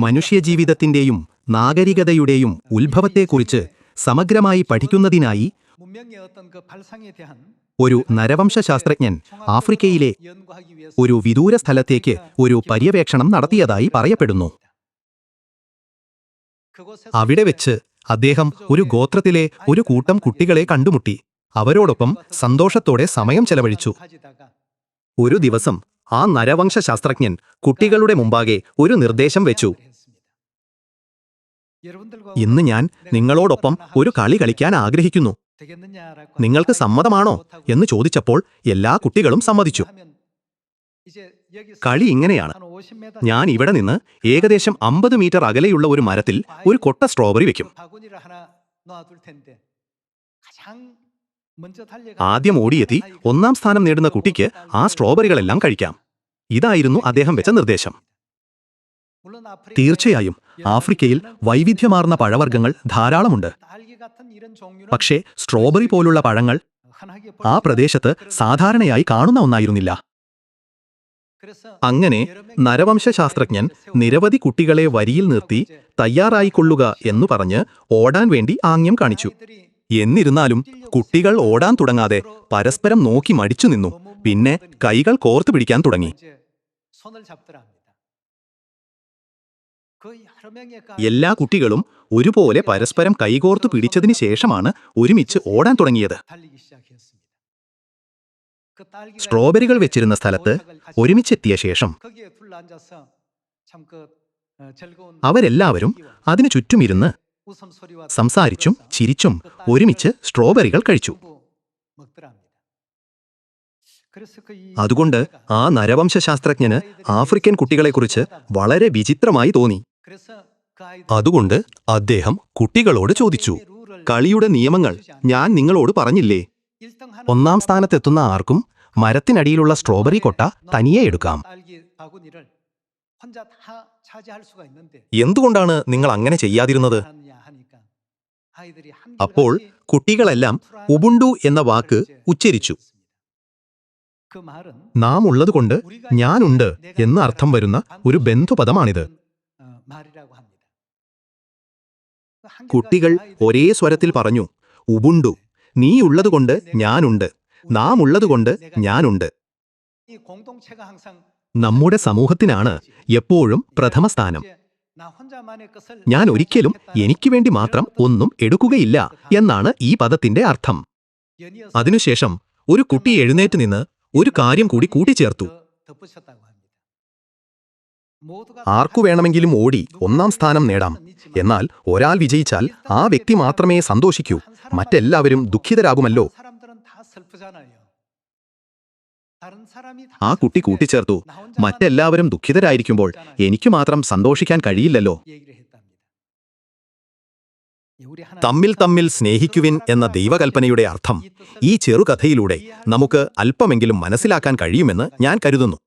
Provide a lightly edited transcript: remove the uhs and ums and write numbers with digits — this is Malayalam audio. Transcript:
മനുഷ്യജീവിതത്തിന്റെയും നാഗരികതയുടെയും ഉത്ഭവത്തെക്കുറിച്ച് സമഗ്രമായി പഠിക്കുന്നതിനായി ഒരു നരവംശശാസ്ത്രജ്ഞൻ ആഫ്രിക്കയിലെ ഒരു വിദൂര സ്ഥലത്തേക്ക് ഒരു പര്യവേക്ഷണം നടത്തിയതായി പറയപ്പെടുന്നു. അവിടെ വെച്ച് അദ്ദേഹം ഒരു ഗോത്രത്തിലെ ഒരു കൂട്ടം കുട്ടികളെ കണ്ടുമുട്ടി. അവരോടൊപ്പം സന്തോഷത്തോടെ സമയം ചെലവഴിച്ചു. ഒരു ദിവസം ആ നരവംശശാസ്ത്രജ്ഞൻ കുട്ടികളുടെ മുമ്പാകെ ഒരു നിർദ്ദേശം വെച്ചു. ഇന്ന് ഞാൻ നിങ്ങളോടൊപ്പം ഒരു കളി കളിക്കാൻ ആഗ്രഹിക്കുന്നു. നിങ്ങൾക്ക് സമ്മതമാണോ എന്ന് ചോദിച്ചപ്പോൾ എല്ലാ കുട്ടികളും സമ്മതിച്ചു. കളി ഇങ്ങനെയാണ്. ഞാൻ ഇവിടെ നിന്ന് ഏകദേശം 50 മീറ്റർ അകലെയുള്ള ഒരു മരത്തിൽ ഒരു കൊട്ട സ്ട്രോബെറി വെക്കും. ആദ്യം ഓടിയെത്തി 1ാം സ്ഥാനം നേടുന്ന കുട്ടിക്ക് ആ സ്ട്രോബെറികളെല്ലാം കഴിക്കാം. ഇതായിരുന്നു അദ്ദേഹം വെച്ച നിർദ്ദേശം. തീർച്ചയായും ആഫ്രിക്കയിൽ വൈവിധ്യമാർന്ന പഴവർഗ്ഗങ്ങൾ ധാരാളമുണ്ട്. പക്ഷേ സ്ട്രോബെറി പോലുള്ള പഴങ്ങൾ ആ പ്രദേശത്ത് സാധാരണയായി കാണുന്ന ഒന്നായിരുന്നില്ല. അങ്ങനെ നരവംശശാസ്ത്രജ്ഞൻ നിരവധി കുട്ടികളെ വരിയിൽ നിർത്തി തയ്യാറായിക്കൊള്ളുക എന്നു പറഞ്ഞ് ഓടാൻ വേണ്ടി ആംഗ്യം കാണിച്ചു. എന്നിരുന്നാലും കുട്ടികൾ ഓടാൻ തുടങ്ങാതെ പരസ്പരം നോക്കി മടിച്ചു നിന്നു. പിന്നെ കൈകൾ കോർത്തു പിടിക്കാൻ തുടങ്ങി. എല്ലാ കുട്ടികളും ഒരുപോലെ പരസ്പരം കൈകോർത്തു പിടിച്ചതിന് ശേഷമാണ് ഒരുമിച്ച് ഓടാൻ തുടങ്ങിയത്. സ്ട്രോബെറികൾ വെച്ചിരുന്ന സ്ഥലത്ത് ഒരുമിച്ചെത്തിയ ശേഷം അവരെല്ലാവരും അതിനു ചുറ്റുമിരുന്ന് സംസാരിച്ചും ചിരിച്ചും ഒരുമിച്ച് സ്ട്രോബെറികൾ കഴിച്ചു. അതുകൊണ്ട് ആ നരവംശശാസ്ത്രജ്ഞന് ആഫ്രിക്കൻ കുട്ടികളെക്കുറിച്ച് വളരെ വിചിത്രമായി തോന്നി. അതുകൊണ്ട് അദ്ദേഹം കുട്ടികളോട് ചോദിച്ചു, കളിയുടെ നിയമങ്ങൾ ഞാൻ നിങ്ങളോട് പറഞ്ഞില്ലേ? 1ാം സ്ഥാനത്തെത്തുന്ന ആർക്കും മരത്തിനടിയിലുള്ള സ്ട്രോബെറി കൊട്ട തനിയെ എടുക്കാം. എന്തുകൊണ്ടാണ് നിങ്ങൾ അങ്ങനെ ചെയ്യാതിരുന്നത്? അപ്പോൾ കുട്ടികളെല്ലാം ഉബുണ്ടു എന്ന വാക്ക് ഉച്ചരിച്ചു. നാം ഉള്ളതുകൊണ്ട് ഞാനുണ്ട് എന്ന് അർത്ഥം വരുന്ന ഒരു ബന്ധുപദമാണിത്. കുട്ടികൾ ഒരേ സ്വരത്തിൽ പറഞ്ഞു, ഉബുണ്ടു. നീ ഉള്ളതുകൊണ്ട് ഞാനുണ്ട്, നാം ഉള്ളതുകൊണ്ട് ഞാനുണ്ട്. നമ്മുടെ സമൂഹത്തിനാണ് എപ്പോഴും പ്രഥമ സ്ഥാനം. ഞാൻ ഒരിക്കലും എനിക്ക് വേണ്ടി മാത്രം ഒന്നും എടുക്കുകയില്ല എന്നാണ് ഈ പദത്തിന്റെ അർത്ഥം. അതിനുശേഷം ഒരു കുട്ടി എഴുന്നേറ്റ് നിന്ന് ഒരു കാര്യം കൂടി കൂട്ടിച്ചേർത്തു. ആർക്കു വേണമെങ്കിലും ഓടി 1ാം സ്ഥാനം നേടാം. എന്നാൽ ഒരാൾ വിജയിച്ചാൽ ആ വ്യക്തി മാത്രമേ സന്തോഷിക്കൂ. മറ്റെല്ലാവരും ദുഃഖിതരാകുമല്ലോ. ആ കുട്ടി കൂട്ടിച്ചേർത്തു, മറ്റെല്ലാവരും ദുഃഖിതരായിരിക്കുമ്പോൾ എനിക്ക് മാത്രം സന്തോഷിക്കാൻ കഴിയില്ലല്ലോ. തമ്മിൽ തമ്മിൽ സ്നേഹിക്കുവിൻ എന്ന ദൈവകൽപ്പനയുടെ അർത്ഥം ഈ ചെറുകഥയിലൂടെ നമുക്ക് അല്പമെങ്കിലും മനസ്സിലാക്കാൻ കഴിയുമെന്ന് ഞാൻ കരുതുന്നു.